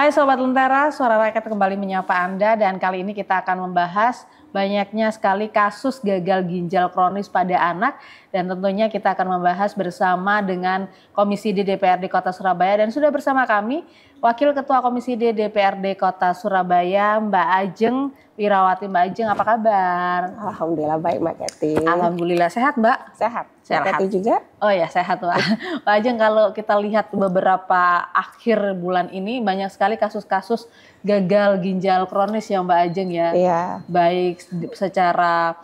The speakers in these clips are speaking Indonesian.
Hai Sobat Lentera, Suara Rakyat kembali menyapa Anda dan kali ini kita akan membahas banyaknya sekali kasus gagal ginjal kronis pada anak dan tentunya kita akan membahas bersama dengan Komisi D DPRD Kota Surabaya dan sudah bersama kami Wakil Ketua Komisi D DPRD Kota Surabaya Mbak Ajeng Wirawati. Mbak Ajeng, apa kabar? Alhamdulillah baik Mbak Kety. Alhamdulillah, sehat Mbak? Sehat. Sehat. Mbak Kety juga? Oh ya, sehat Mbak. Mbak Ajeng, kalau kita lihat beberapa akhir bulan ini banyak sekali kasus-kasus gagal ginjal kronis ya Mbak Ajeng ya. Iya. Baik secara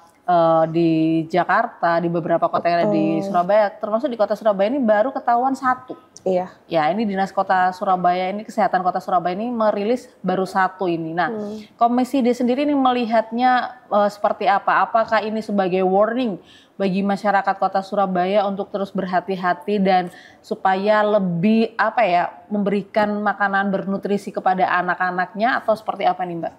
di Jakarta, di beberapa kota yang ada di Surabaya, termasuk di Kota Surabaya ini baru ketahuan 1. Iya. Ya, ini Dinas Kota Surabaya ini, Kesehatan Kota Surabaya ini merilis baru 1 ini. Nah, Komisi D sendiri ini melihatnya seperti apa? Apakah ini sebagai warning bagi masyarakat Kota Surabaya untuk terus berhati-hati dan supaya lebih memberikan makanan bernutrisi kepada anak-anaknya atau seperti apa nih Mbak?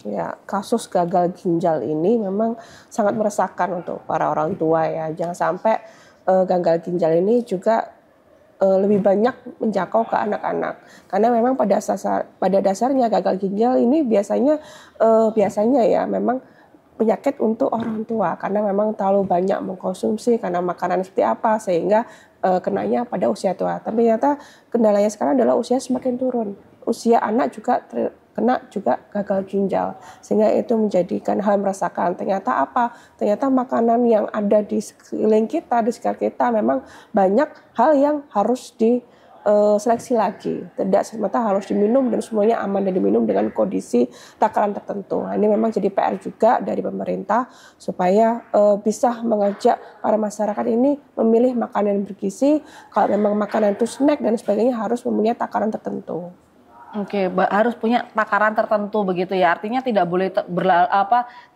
Ya, kasus gagal ginjal ini memang sangat meresahkan untuk para orang tua ya. Jangan sampai gagal ginjal ini juga lebih banyak menjangkau ke anak-anak. Karena memang pada dasarnya gagal ginjal ini biasanya ya memang penyakit untuk orang tua karena memang terlalu banyak mengkonsumsi karena makanan seperti apa sehingga kenanya pada usia tua. Tapi ternyata kendalanya sekarang adalah usia semakin turun. Usia anak juga kena juga gagal ginjal sehingga itu menjadikan hal meresahkan. Ternyata apa? Ternyata makanan yang ada di sekeliling kita, di sekitar kita memang banyak hal yang harus diseleksi lagi. Tidak semata harus diminum dan semuanya aman dan diminum dengan kondisi takaran tertentu. Nah, ini memang jadi PR juga dari pemerintah supaya bisa mengajak para masyarakat ini memilih makanan yang bergizi. Kalau memang makanan itu snack dan sebagainya harus mempunyai takaran tertentu. Oke, harus punya takaran tertentu begitu ya. Artinya tidak boleh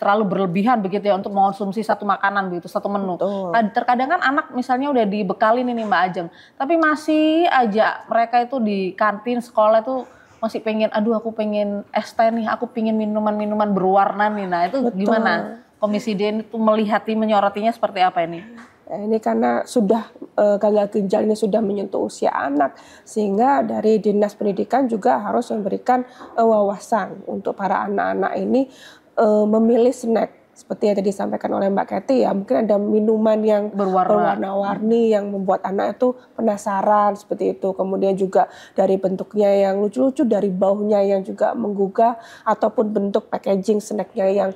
terlalu berlebihan begitu ya untuk mengonsumsi satu makanan begitu, satu menu. Terkadang kan anak misalnya udah dibekalin ini Mbak Ajeng, tapi masih aja mereka itu di kantin sekolah itu masih pengen, aduh aku pengen es teh nih, aku pengen minuman-minuman berwarna nih. Nah itu gimana? Komisi D itu menyorotinya seperti apa ini? Ini karena sudah gagal ginjal ini sudah menyentuh usia anak sehingga dari Dinas Pendidikan juga harus memberikan wawasan untuk para anak-anak ini memilih snack seperti yang tadi disampaikan oleh Mbak Kety ya, mungkin ada minuman yang berwarna-warni yang membuat anak itu penasaran seperti itu, kemudian juga dari bentuknya yang lucu-lucu, dari baunya yang juga menggugah ataupun bentuk packaging snacknya yang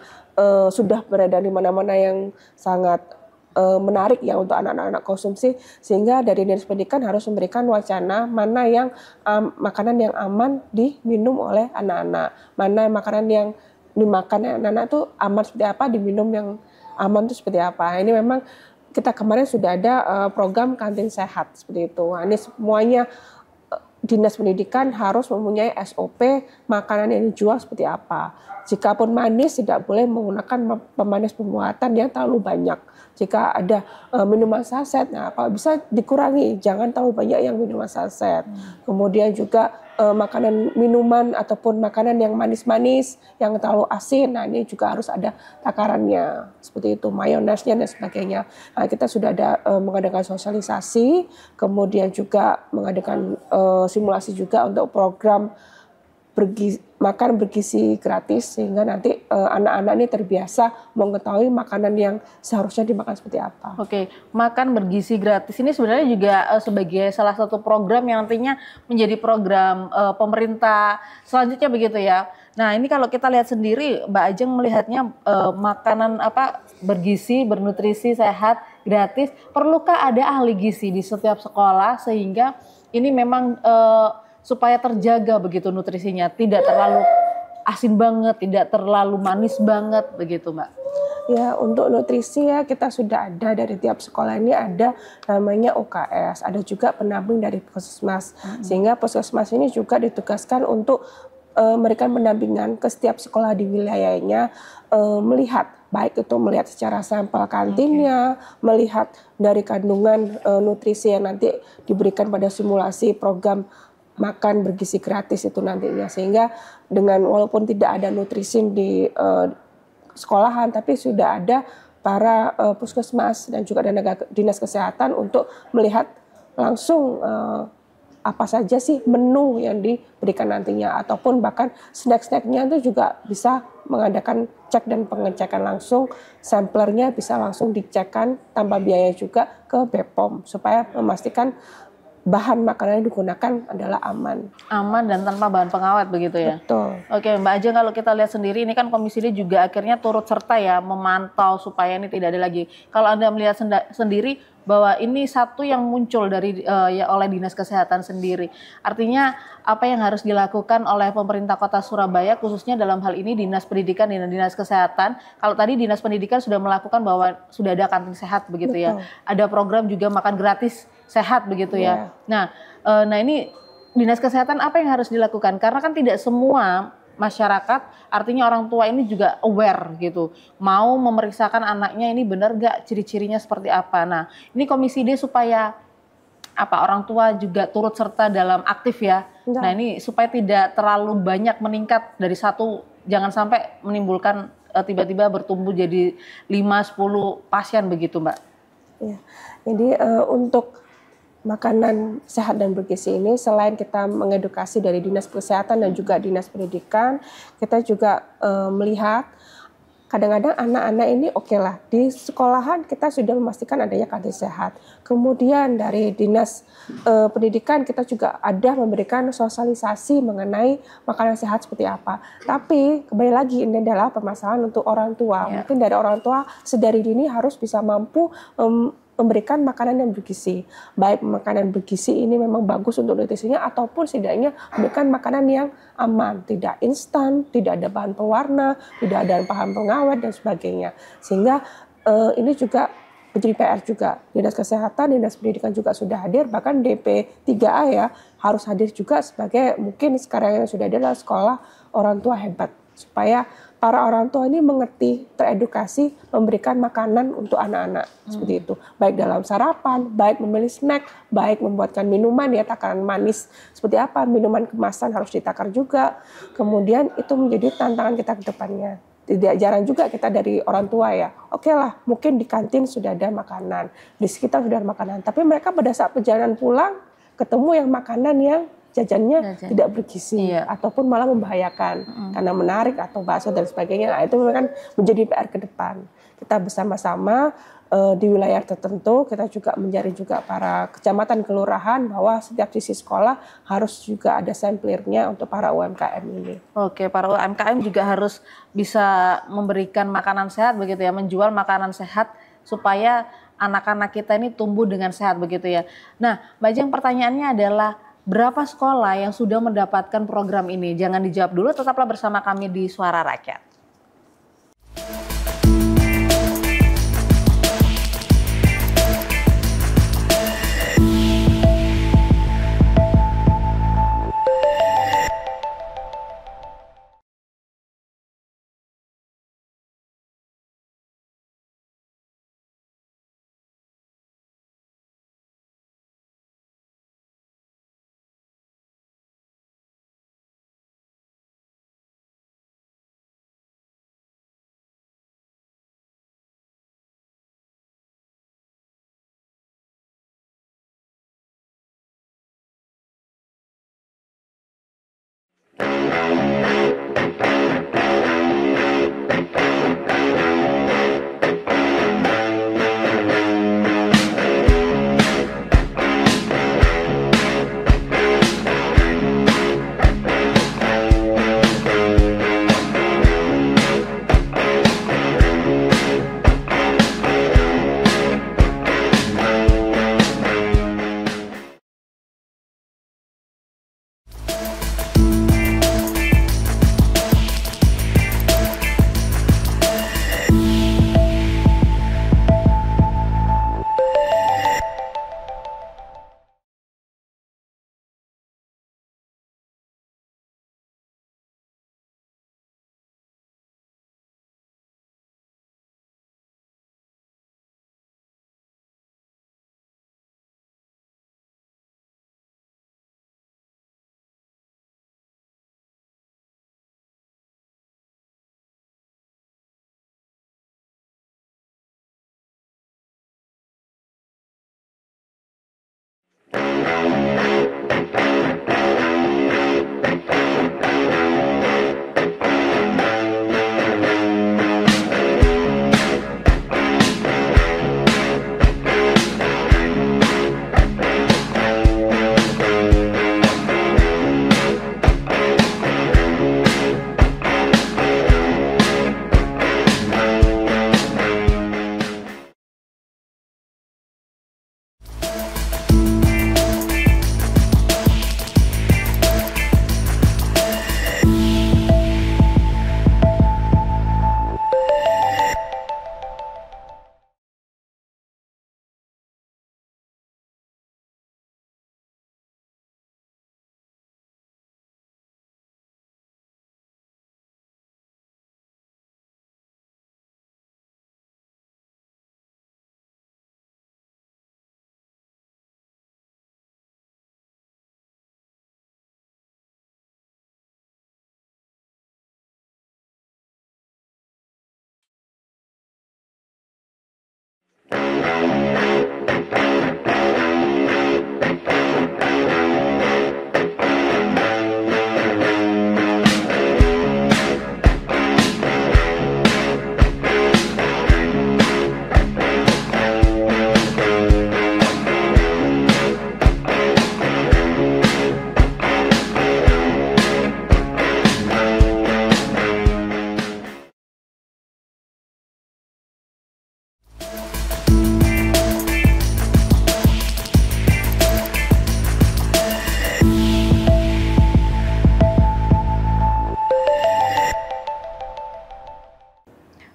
sudah berada di mana-mana yang sangat menarik ya untuk anak-anak konsumsi sehingga dari Dinas Pendidikan harus memberikan wacana mana yang makanan yang aman diminum oleh anak-anak, mana makanan yang dimakan anak-anak itu aman seperti apa, diminum yang aman itu seperti apa. Ini memang kita kemarin sudah ada program kantin sehat seperti itu. Nah, ini semuanya Dinas Pendidikan harus mempunyai SOP makanan yang dijual seperti apa. Jikapun manis tidak boleh menggunakan pemanis pembuatan yang terlalu banyak. Jika ada minuman saset, nah kalau bisa dikurangi, jangan terlalu banyak yang minuman saset. Kemudian juga minuman ataupun makanan yang manis-manis, yang terlalu asin, nah ini juga harus ada takarannya. Seperti itu, mayonesnya dan sebagainya. Nah, kita sudah ada mengadakan sosialisasi, kemudian juga mengadakan simulasi juga untuk program makan bergizi gratis sehingga nanti anak-anak ini terbiasa mengetahui makanan yang seharusnya dimakan seperti apa. Oke, makan bergizi gratis ini sebenarnya juga sebagai salah satu program yang nantinya menjadi program pemerintah selanjutnya begitu ya. Nah ini kalau kita lihat sendiri Mbak Ajeng melihatnya makanan bergizi, bernutrisi, sehat, gratis, perlukah ada ahli gizi di setiap sekolah sehingga ini memang supaya terjaga begitu nutrisinya, tidak terlalu asin banget, tidak terlalu manis banget begitu Mbak? Ya untuk nutrisi ya kita sudah ada dari tiap sekolah ini ada namanya OKS, ada juga pendamping dari Puskesmas, sehingga Puskesmas ini juga ditugaskan untuk memberikan pendampingan ke setiap sekolah di wilayahnya, melihat baik itu melihat secara sampel kantinnya, melihat dari kandungan nutrisi yang nanti diberikan pada simulasi program makan bergizi gratis itu nantinya, sehingga dengan walaupun tidak ada nutrisi di sekolahan tapi sudah ada para puskesmas dan juga tenaga dinas kesehatan untuk melihat langsung apa saja sih menu yang diberikan nantinya, ataupun bahkan snack-snacknya itu juga bisa mengadakan cek dan pengecekan langsung, samplernya bisa langsung dicekkan tanpa biaya juga ke BPOM supaya memastikan bahan makanan yang digunakan adalah aman. Aman dan tanpa bahan pengawet begitu ya? Betul. Oke Mbak Ajeng, kalau kita lihat sendiri ini kan Komisi D juga akhirnya turut serta ya memantau supaya ini tidak ada lagi. Kalau Anda melihat sendiri bahwa ini satu yang muncul dari ya oleh Dinas Kesehatan sendiri. Artinya apa yang harus dilakukan oleh pemerintah Kota Surabaya khususnya dalam hal ini Dinas Pendidikan dan Dinas Kesehatan. Kalau tadi Dinas Pendidikan sudah melakukan bahwa sudah ada kantin sehat begitu ya. Ada program juga makan gratis sehat begitu ya. Nah, ini Dinas Kesehatan apa yang harus dilakukan? Karena kan tidak semua masyarakat, artinya orang tua ini juga aware gitu, mau memeriksakan anaknya ini benar gak, ciri-cirinya seperti apa. Nah, ini Komisi D supaya apa orang tua juga turut serta dalam aktif ya. Nah, ini supaya tidak terlalu banyak meningkat dari satu, jangan sampai menimbulkan tiba-tiba bertumbuh jadi 5-10 pasien begitu, Mbak. Ya, jadi untuk makanan sehat dan bergizi ini selain kita mengedukasi dari Dinas Kesehatan dan juga Dinas Pendidikan, kita juga melihat kadang-kadang anak-anak ini oke lah di sekolahan kita sudah memastikan adanya kantin sehat. Kemudian dari Dinas Pendidikan kita juga ada memberikan sosialisasi mengenai makanan sehat seperti apa. Tapi kembali lagi ini adalah permasalahan untuk orang tua. Mungkin dari orang tua sedari dini harus bisa mampu memberikan makanan yang bergizi. Baik makanan bergizi ini memang bagus untuk nutrisinya ataupun setidaknya memberikan makanan yang aman, tidak instan, tidak ada bahan pewarna, tidak ada bahan pengawet dan sebagainya. Sehingga ini juga menjadi PR juga. Dinas Kesehatan, Dinas Pendidikan juga sudah hadir, bahkan DP3A ya harus hadir juga sebagai mungkin sekarang yang sudah adalah sekolah orang tua hebat supaya para orang tua ini mengerti, teredukasi, memberikan makanan untuk anak-anak seperti itu. Baik dalam sarapan, baik memilih snack, baik membuatkan minuman ya, takaran manis seperti apa, minuman kemasan harus ditakar juga. Kemudian itu menjadi tantangan kita ke depannya. Tidak jarang juga kita dari orang tua ya, oke lah mungkin di kantin sudah ada makanan, di sekitar sudah ada makanan, tapi mereka pada saat perjalanan pulang ketemu yang makanan yang jajannya tidak bergizi ataupun malah membahayakan karena menarik atau bakso dan sebagainya. Nah, itu memang menjadi PR ke depan. Kita bersama-sama di wilayah tertentu kita juga menjadi juga para kecamatan kelurahan bahwa setiap sisi sekolah harus juga ada samplernya untuk para UMKM ini. Oke, para UMKM juga harus bisa memberikan makanan sehat begitu ya, menjual makanan sehat supaya anak-anak kita ini tumbuh dengan sehat begitu ya. Nah, Mbak Jeng, pertanyaannya adalah berapa sekolah yang sudah mendapatkan program ini? Jangan dijawab dulu, tetaplah bersama kami di Suara Rakyat.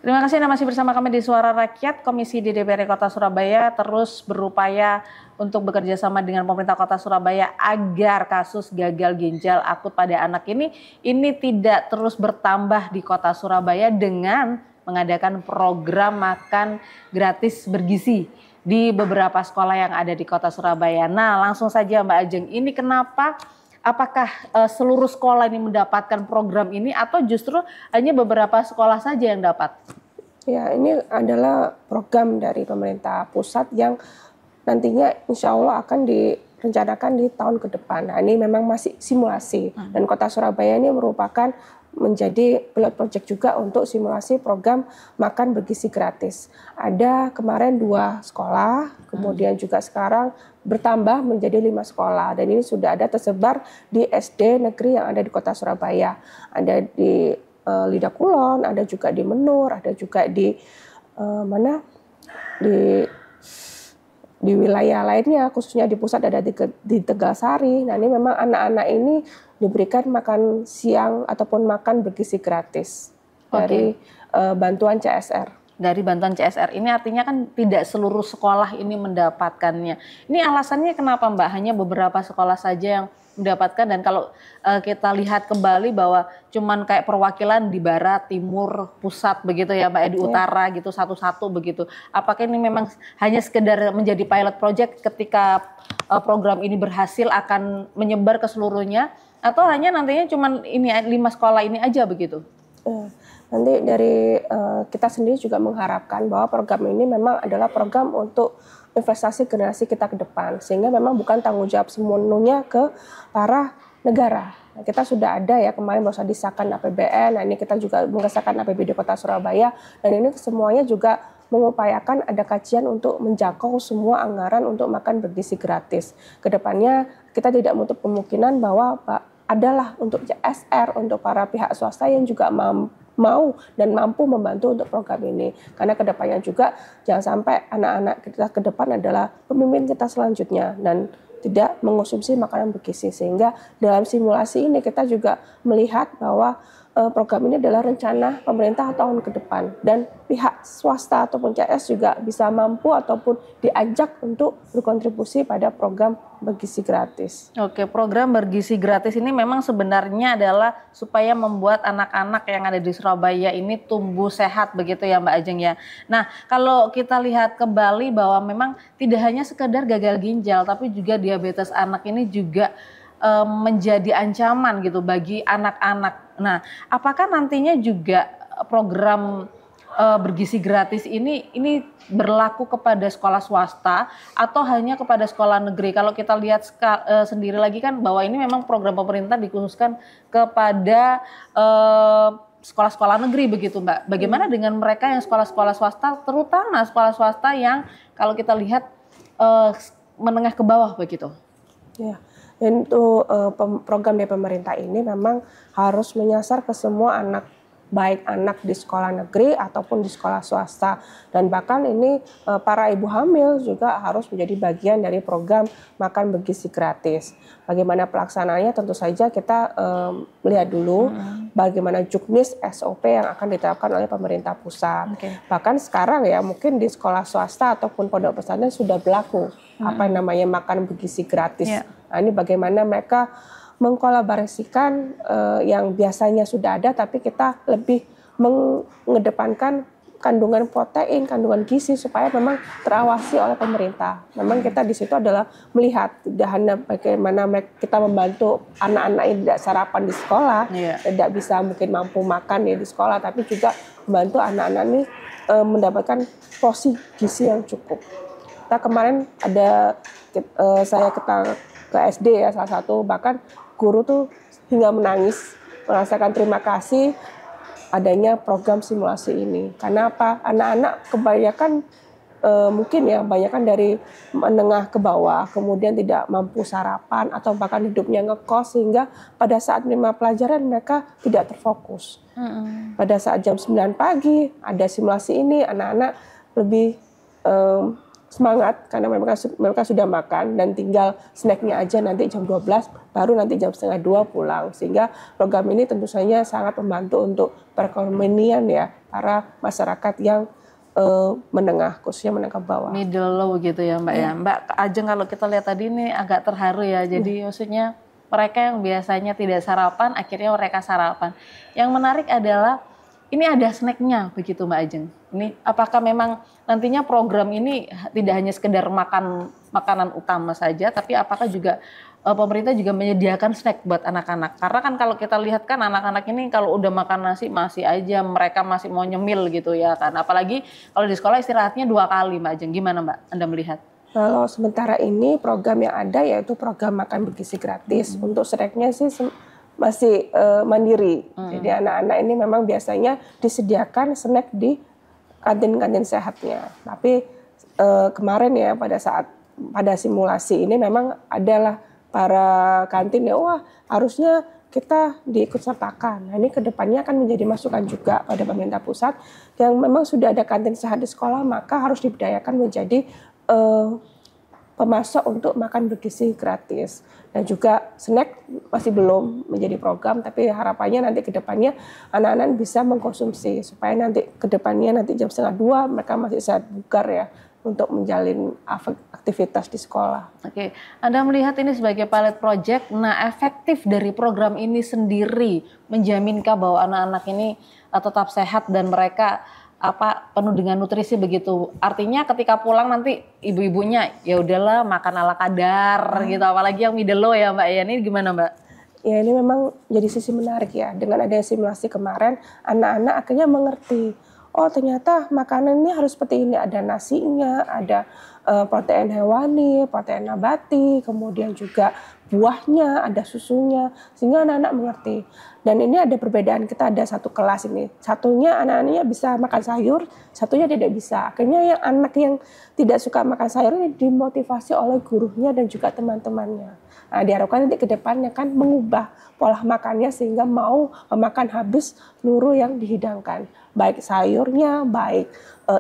Terima kasih Anda masih bersama kami di Suara Rakyat. Komisi di DPRD Kota Surabaya terus berupaya untuk bekerja sama dengan pemerintah Kota Surabaya agar kasus gagal ginjal akut pada anak ini tidak terus bertambah di Kota Surabaya dengan mengadakan program makan gratis bergizi di beberapa sekolah yang ada di Kota Surabaya. Nah, langsung saja Mbak Ajeng, ini kenapa? Apakah seluruh sekolah ini mendapatkan program ini atau justru hanya beberapa sekolah saja yang dapat? Ya, ini adalah program dari pemerintah pusat yang nantinya insya Allah akan direncanakan di tahun ke depan. Nah, ini memang masih simulasi dan Kota Surabaya ini merupakan menjadi pilot project juga untuk simulasi program makan bergizi gratis. Ada kemarin 2 sekolah, kemudian juga sekarang bertambah menjadi 5 sekolah. Dan ini sudah ada tersebar di SD negeri yang ada di Kota Surabaya. Ada di Lidak Kulon, ada juga di Menur, ada juga di di wilayah lainnya, khususnya di pusat ada di Tegalsari. Nah, ini memang anak-anak ini diberikan makan siang ataupun makan bergizi gratis dari bantuan CSR. Dari bantuan CSR ini artinya kan tidak seluruh sekolah ini mendapatkannya. Ini alasannya kenapa Mbak? Hanya beberapa sekolah saja yang mendapatkan, dan kalau kita lihat kembali bahwa cuman kayak perwakilan di barat, timur, pusat begitu ya Mbak, di utara gitu satu-satu begitu. Apakah ini memang hanya sekedar menjadi pilot project ketika program ini berhasil akan menyebar ke seluruhnya, atau hanya nantinya cuman ini 5 sekolah ini aja begitu? Nanti dari kita sendiri juga mengharapkan bahwa program ini memang adalah program untuk investasi generasi kita ke depan, sehingga memang bukan tanggung jawab sepenuhnya ke para negara. Nah, kita sudah ada ya kemarin baru saja disahkan APBN, nah ini kita juga mengesahkan APBD Kota Surabaya, dan ini semuanya juga mengupayakan ada kajian untuk menjangkau semua anggaran untuk makan bergizi gratis. Kedepannya kita tidak menutup kemungkinan bahwa adalah untuk CSR, untuk para pihak swasta yang juga mau dan mampu membantu untuk program ini. Karena kedepannya juga jangan sampai anak-anak kita ke depan adalah pemimpin kita selanjutnya dan tidak mengonsumsi makanan bergizi. Sehingga dalam simulasi ini kita juga melihat bahwa program ini adalah rencana pemerintah tahun ke depan, dan pihak swasta ataupun CS juga bisa mampu ataupun diajak untuk berkontribusi pada program bergizi gratis. Oke, program bergizi gratis ini memang sebenarnya adalah supaya membuat anak-anak yang ada di Surabaya ini tumbuh sehat begitu ya Mbak Ajeng ya. Nah, kalau kita lihat kembali bahwa memang tidak hanya sekedar gagal ginjal, tapi juga diabetes anak ini juga menjadi ancaman gitu bagi anak-anak. Nah, apakah nantinya juga program bergizi gratis ini berlaku kepada sekolah swasta atau hanya kepada sekolah negeri? Kalau kita lihat sendiri lagi kan bahwa ini memang program pemerintah dikhususkan kepada sekolah-sekolah negeri begitu Mbak. Bagaimana dengan mereka yang sekolah-sekolah swasta, terutama sekolah swasta yang kalau kita lihat menengah ke bawah begitu? Ya. Dan itu program dari pemerintah ini memang harus menyasar ke semua anak, baik anak di sekolah negeri ataupun di sekolah swasta. Dan bahkan ini para ibu hamil juga harus menjadi bagian dari program makan bergizi gratis. Bagaimana pelaksanaannya tentu saja kita melihat dulu bagaimana juknis SOP yang akan diterapkan oleh pemerintah pusat. Bahkan sekarang ya mungkin di sekolah swasta ataupun pondok pesantren sudah berlaku apa yang namanya makan bergizi gratis. Nah, ini bagaimana mereka mengkolaborasikan yang biasanya sudah ada, tapi kita lebih mengedepankan kandungan protein, kandungan gizi supaya memang terawasi oleh pemerintah. Memang kita di situ adalah melihat tidak hanya bagaimana kita membantu anak-anak yang tidak sarapan di sekolah, tidak bisa mungkin mampu makan ya di sekolah, tapi juga membantu anak-anak ini mendapatkan porsi gizi yang cukup. Kita kemarin ada saya ke SD ya salah satu, bahkan guru tuh hingga menangis merasakan terima kasih adanya program simulasi ini. Karena apa? Anak-anak kebanyakan mungkin ya kebanyakan dari menengah ke bawah, kemudian tidak mampu sarapan atau bahkan hidupnya ngekos, sehingga pada saat menerima pelajaran mereka tidak terfokus. Pada saat jam 9 pagi ada simulasi ini, anak-anak lebih semangat karena mereka sudah makan dan tinggal snacknya aja nanti jam 12 baru nanti jam setengah 2 pulang, sehingga program ini tentu saja sangat membantu untuk perekonomian ya para masyarakat yang menengah, khususnya menengah bawah. Middle low gitu ya Mbak ya. Mbak Ajeng kalau kita lihat tadi ini agak terharu ya. Jadi maksudnya mereka yang biasanya tidak sarapan, akhirnya mereka sarapan. Yang menarik adalah ini ada snacknya begitu Mbak Ajeng. Ini apakah memang nantinya program ini tidak hanya sekedar makan makanan utama saja, tapi apakah juga pemerintah juga menyediakan snack buat anak-anak? Karena kan kalau kita lihat kan anak-anak ini kalau udah makan nasi masih aja mereka masih mau nyemil gitu ya kan. Apalagi kalau di sekolah istirahatnya 2 kali Mbak Ajeng. Gimana Mbak Anda melihat? Kalau sementara ini program yang ada yaitu program makan bergizi gratis. Untuk snacknya sih masih mandiri. Jadi anak-anak ini memang biasanya disediakan snack di kantin-kantin sehatnya. Tapi kemarin ya pada simulasi ini memang adalah para kantin ya, wah harusnya kita diikutsertakan. Nah ini kedepannya akan menjadi masukan juga pada pemerintah pusat yang memang sudah ada kantin sehat di sekolah, maka harus diberdayakan menjadi pemasok untuk makan bergizi gratis. Dan juga snack masih belum menjadi program, tapi harapannya nanti kedepannya anak-anak bisa mengkonsumsi supaya nanti kedepannya nanti jam setengah 2 mereka masih sehat bugar ya untuk menjalin aktivitas di sekolah. Oke, Anda melihat ini sebagai pilot project. Nah, efektif dari program ini sendiri menjaminkah bahwa anak-anak ini tetap sehat dan mereka penuh dengan nutrisi begitu? Artinya ketika pulang nanti ibu-ibunya ya udahlah makan ala kadar gitu, apalagi yang middle low ya Mbak ya. Ini gimana Mbak? Ya ini memang jadi sisi menarik ya. Dengan adanya simulasi kemarin, anak-anak akhirnya mengerti. Oh ternyata makanan ini harus seperti ini. Ada nasinya, ada protein hewani, protein nabati, kemudian juga buahnya, ada susunya. Sehingga anak-anak mengerti. Dan ini ada perbedaan, kita ada satu kelas ini. Satunya anak-anaknya bisa makan sayur, satunya tidak bisa. Akhirnya yang anak yang tidak suka makan sayur ini dimotivasi oleh gurunya dan juga teman-temannya. Nah, diharapkan nanti ke depannya kan mengubah pola makannya sehingga mau memakan habis seluruh yang dihidangkan. Baik sayurnya, baik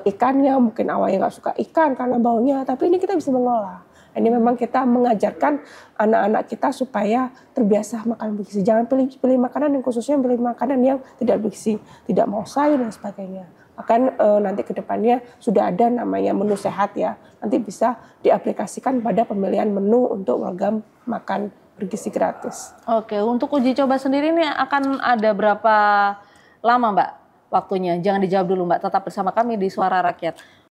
ikannya, mungkin awalnya nggak suka ikan karena baunya, tapi ini kita bisa mengolah. Ini memang kita mengajarkan anak-anak kita supaya terbiasa makan bergizi. Jangan pilih makanan yang khususnya pilih makanan yang tidak bergizi, tidak mau sayur dan sebagainya. Akan nanti ke depannya sudah ada namanya menu sehat ya. Nanti bisa diaplikasikan pada pemilihan menu untuk program makan bergizi gratis. Oke, untuk uji coba sendiri ini akan ada berapa lama Mbak waktunya? Jangan dijawab dulu Mbak, tetap bersama kami di Suara Rakyat.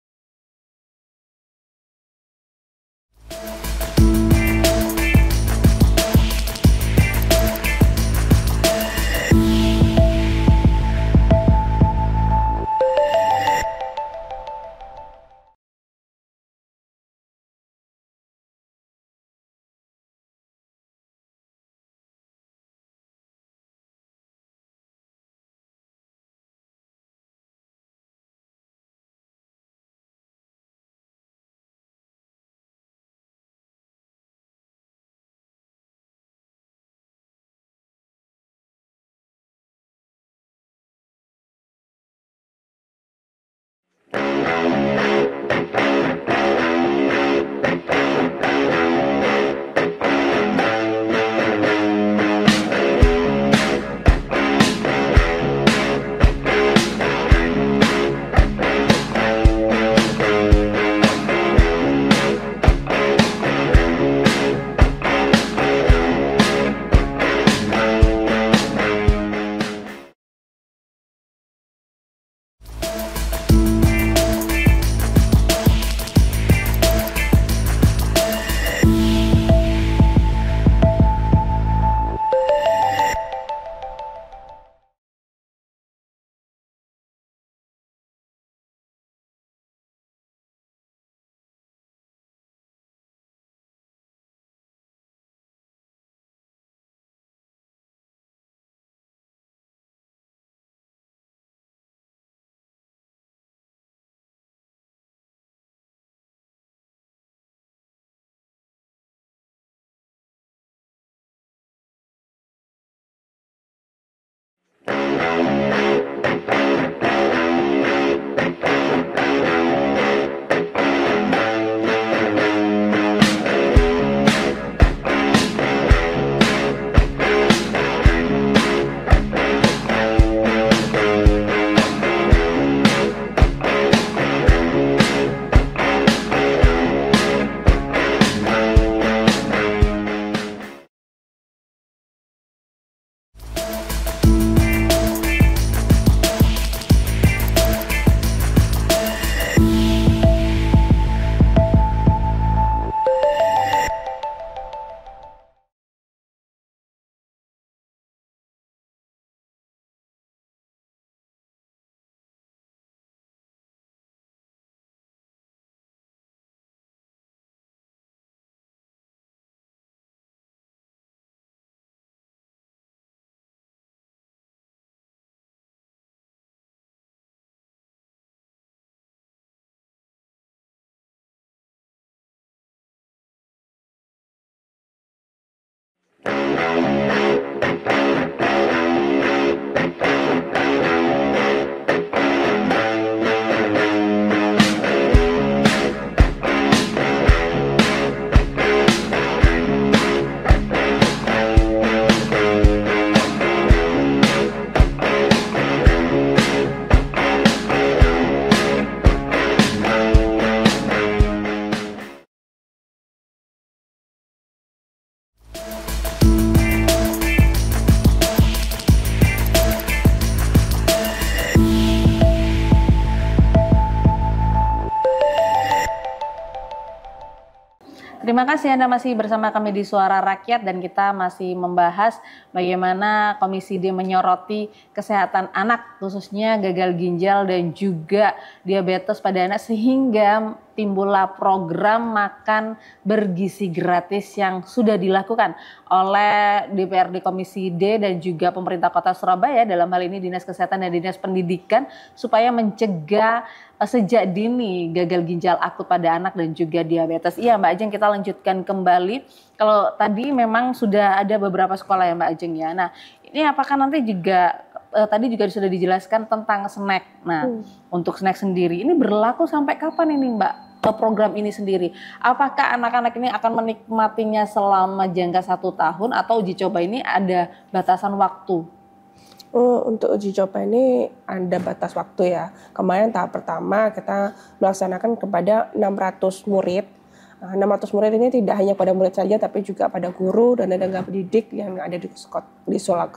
Terima kasih Anda masih bersama kami di Suara Rakyat dan kita masih membahas bagaimana Komisi D menyoroti kesehatan anak khususnya gagal ginjal dan juga diabetes pada anak sehingga timbullah program makan bergizi gratis yang sudah dilakukan oleh DPRD Komisi D dan juga pemerintah Kota Surabaya, dalam hal ini Dinas Kesehatan dan Dinas Pendidikan, supaya mencegah sejak dini gagal ginjal akut pada anak dan juga diabetes. Iya Mbak Ajeng, kita lanjutkan kembali. Kalau tadi memang sudah ada beberapa sekolah ya Mbak Ajeng ya. Nah ini apakah nanti juga tadi juga sudah dijelaskan tentang snack. Nah, untuk snack sendiri ini berlaku sampai kapan ini Mbak? Program ini sendiri, apakah anak-anak ini akan menikmatinya selama jangka 1 tahun atau uji coba ini ada batasan waktu? Untuk uji coba ini ada batas waktu ya. Kemarin tahap pertama kita melaksanakan kepada 600 murid. 600 murid ini tidak hanya pada murid saja tapi juga pada guru dan tenaga pendidik yang ada di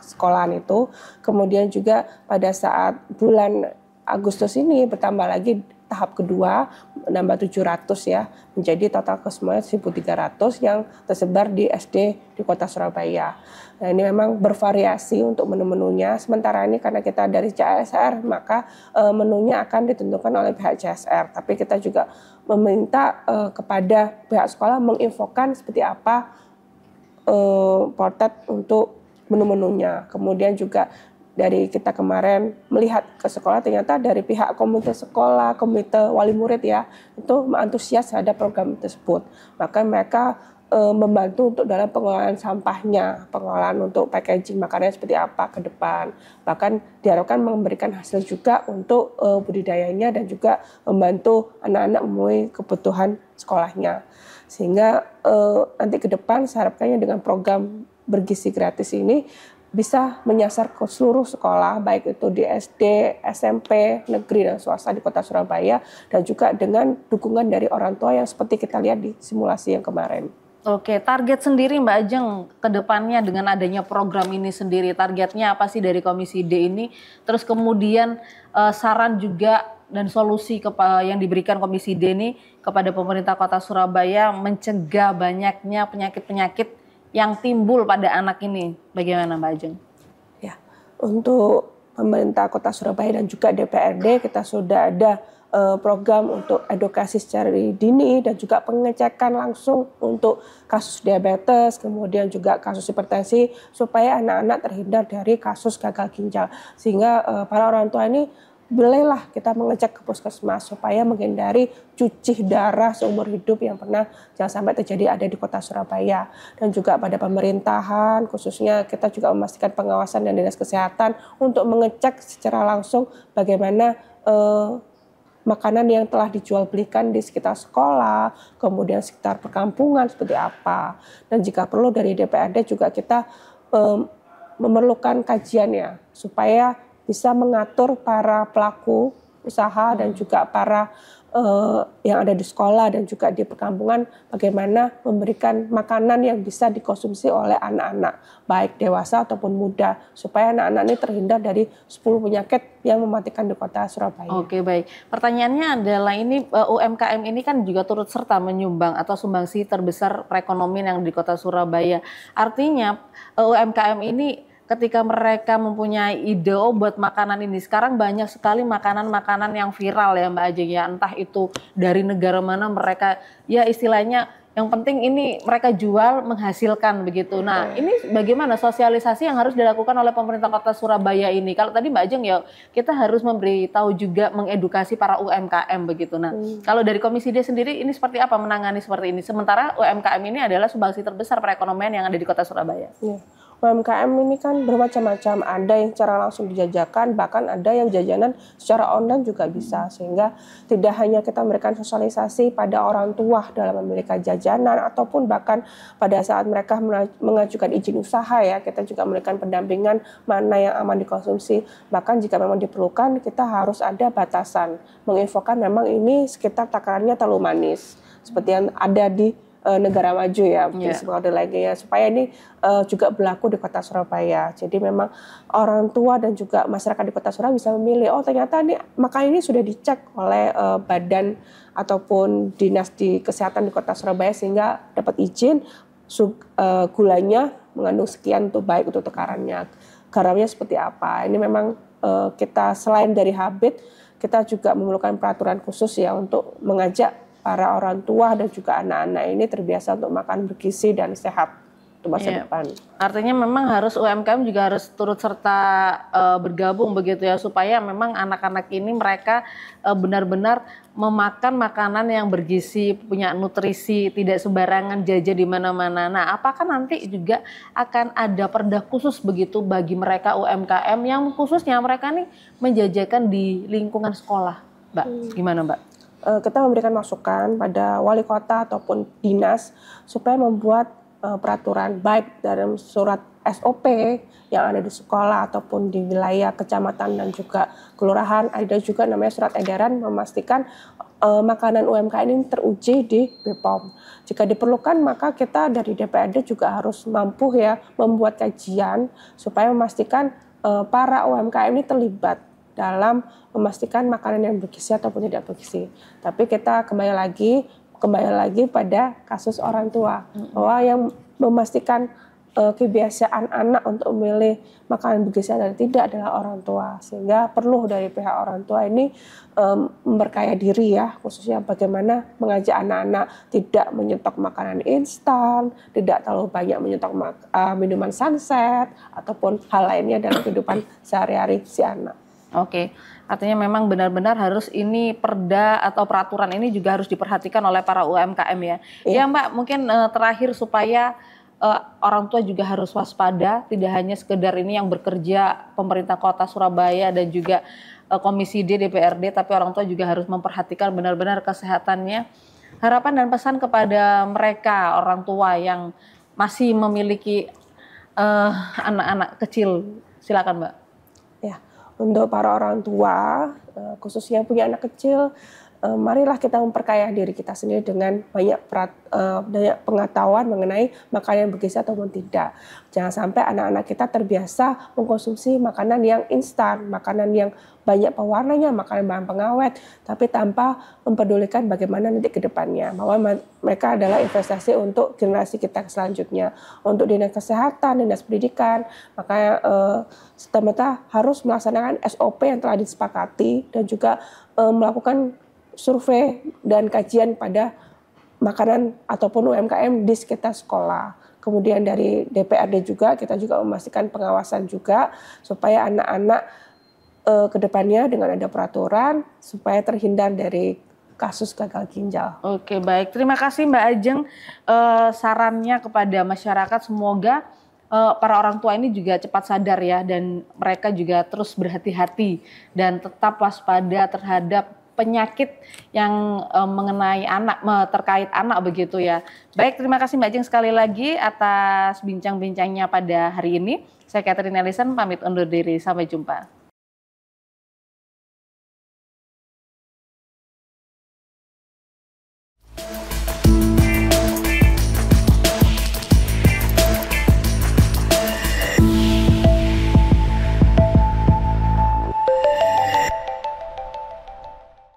sekolahan itu. Kemudian juga pada saat bulan Agustus ini bertambah lagi tahap kedua, menambah 700 ya, menjadi total kesemuanya 1.300 yang tersebar di SD di Kota Surabaya. Nah ini memang bervariasi untuk menu-menunya, sementara ini karena kita dari CSR maka menunya akan ditentukan oleh pihak CSR, tapi kita juga meminta kepada pihak sekolah menginfokan seperti apa portet untuk menu-menunya. Kemudian juga dari kita kemarin melihat ke sekolah, ternyata dari pihak komite sekolah, komite wali murid ya, itu antusias terhadap program tersebut. Maka mereka membantu untuk dalam pengelolaan sampahnya, pengelolaan untuk packaging makanannya seperti apa ke depan. Bahkan diharapkan memberikan hasil juga untuk budidayanya dan juga membantu anak-anak memenuhi kebutuhan sekolahnya. Sehingga nanti ke depan saya harapkannya dengan program bergizi gratis ini bisa menyasar ke seluruh sekolah, baik itu di SD, SMP, negeri dan swasta di Kota Surabaya, dan juga dengan dukungan dari orang tua yang seperti kita lihat di simulasi yang kemarin. Oke, target sendiri Mbak Ajeng ke depannya dengan adanya program ini sendiri, targetnya apa sih dari Komisi D ini? Terus kemudian saran juga dan solusi yang diberikan Komisi D ini kepada pemerintah Kota Surabaya mencegah banyaknya penyakit-penyakit yang timbul pada anak ini, bagaimana Mbak Ajeng? Ya, untuk pemerintah Kota Surabaya dan juga DPRD kita sudah ada program untuk edukasi secara dini dan juga pengecekan langsung untuk kasus diabetes, kemudian juga kasus hipertensi supaya anak-anak terhindar dari kasus gagal ginjal. Sehingga para orang tua ini bolehlah kita mengecek ke puskesmas supaya menghindari cuci darah seumur hidup yang pernah jangan sampai terjadi ada di Kota Surabaya. Dan juga pada pemerintahan khususnya kita juga memastikan pengawasan dan dinas kesehatan untuk mengecek secara langsung bagaimana makanan yang telah dijual belikan di sekitar sekolah, kemudian sekitar perkampungan seperti apa. Dan jika perlu dari DPRD juga kita memerlukan kajian ya supaya bisa mengatur para pelaku usaha dan juga para yang ada di sekolah dan juga di perkampungan bagaimana memberikan makanan yang bisa dikonsumsi oleh anak-anak baik dewasa ataupun muda supaya anak-anak ini terhindar dari 10 penyakit yang mematikan di Kota Surabaya. Oke, baik. Pertanyaannya adalah ini UMKM ini kan juga turut serta menyumbang atau sumbangsi terbesar perekonomian yang di Kota Surabaya. Artinya UMKM ini ketika mereka mempunyai ide buat makanan ini, sekarang banyak sekali makanan-makanan yang viral ya Mbak Ajeng ya, entah itu dari negara mana mereka ya istilahnya yang penting ini mereka jual menghasilkan begitu. Nah ini bagaimana sosialisasi yang harus dilakukan oleh pemerintah Kota Surabaya ini? Kalau tadi Mbak Ajeng ya kita harus memberitahu juga mengedukasi para UMKM begitu. Nah kalau dari Komisi D sendiri ini seperti apa menangani seperti ini? Sementara UMKM ini adalah sumbangsi terbesar perekonomian yang ada di Kota Surabaya. UMKM ini kan bermacam-macam, ada yang secara langsung dijajakan, bahkan ada yang jajanan secara online juga bisa, sehingga tidak hanya kita memberikan sosialisasi pada orang tua dalam memberikan jajanan, ataupun bahkan pada saat mereka mengajukan izin usaha ya, kita juga memberikan pendampingan mana yang aman dikonsumsi, bahkan jika memang diperlukan kita harus ada batasan, menginfokan memang ini sekitar takarannya terlalu manis, seperti yang ada di negara maju ya, seperti lagi ya, supaya ini juga berlaku di Kota Surabaya. Jadi memang orang tua dan juga masyarakat di Kota Surabaya bisa memilih, oh ternyata ini makanan ini sudah dicek oleh badan ataupun dinas di kesehatan di Kota Surabaya sehingga dapat izin gulanya mengandung sekian untuk baik untuk takarannya, garamnya seperti apa. Ini memang kita selain dari habit, kita juga memerlukan peraturan khusus ya untuk mengajak para orang tua dan juga anak-anak ini terbiasa untuk makan bergizi dan sehat untuk masa depan. Artinya memang harus UMKM juga harus turut serta bergabung begitu ya, supaya memang anak-anak ini mereka benar-benar memakan makanan yang bergizi, punya nutrisi, tidak sembarangan jajan di mana-mana. Nah, apakah nanti juga akan ada perda khusus begitu bagi mereka UMKM yang khususnya mereka nih menjajakan di lingkungan sekolah, Mbak? Gimana, Mbak? Kita memberikan masukan pada wali kota ataupun dinas supaya membuat peraturan baik dalam surat SOP yang ada di sekolah ataupun di wilayah kecamatan dan juga kelurahan. Ada juga namanya surat edaran memastikan makanan UMKM ini teruji di BPOM. Jika diperlukan maka kita dari DPRD juga harus mampu ya membuat kajian supaya memastikan para UMKM ini terlibat dalam memastikan makanan yang bergizi ataupun tidak bergizi. Tapi kita kembali lagi pada kasus orang tua, bahwa yang memastikan kebiasaan anak untuk memilih makanan bergizi atau tidak adalah orang tua. Sehingga perlu dari pihak orang tua ini memperkaya diri ya, khususnya bagaimana mengajak anak-anak tidak menyetok makanan instan, tidak terlalu banyak menyetok minuman sunset, ataupun hal lainnya dalam kehidupan sehari-hari si anak. Oke, artinya memang benar-benar harus ini perda atau peraturan ini juga harus diperhatikan oleh para UMKM ya. Ya Mbak, mungkin terakhir supaya orang tua juga harus waspada, tidak hanya sekedar ini yang bekerja pemerintah Kota Surabaya dan juga Komisi D DPRD, tapi orang tua juga harus memperhatikan benar-benar kesehatannya. Harapan dan pesan kepada mereka orang tua yang masih memiliki anak-anak kecil, silakan Mbak. Ya. Untuk para orang tua, khususnya yang punya anak kecil, marilah kita memperkaya diri kita sendiri dengan banyak pengetahuan mengenai makanan yang bergizi ataupun tidak. Jangan sampai anak-anak kita terbiasa mengkonsumsi makanan yang instan, makanan yang banyak pewarnanya, makanan bahan pengawet, tapi tanpa mempedulikan bagaimana nanti ke depannya. Bahwa mereka adalah investasi untuk generasi kita selanjutnya. Untuk dinas kesehatan, dinas pendidikan, maka serta-merta harus melaksanakan SOP yang telah disepakati dan juga melakukan survei dan kajian pada makanan ataupun UMKM di sekitar sekolah. Kemudian dari DPRD juga kita juga memastikan pengawasan juga supaya anak-anak kedepannya dengan ada peraturan supaya terhindar dari kasus gagal ginjal. Oke, baik. Terima kasih Mbak Ajeng sarannya kepada masyarakat. Semoga para orang tua ini juga cepat sadar ya, dan mereka juga terus berhati-hati dan tetap waspada terhadap penyakit yang mengenai anak, terkait anak begitu ya. Baik, terima kasih Mbak Ajeng sekali lagi atas bincang-bincangnya pada hari ini. Saya Catherine Ellison pamit undur diri, sampai jumpa.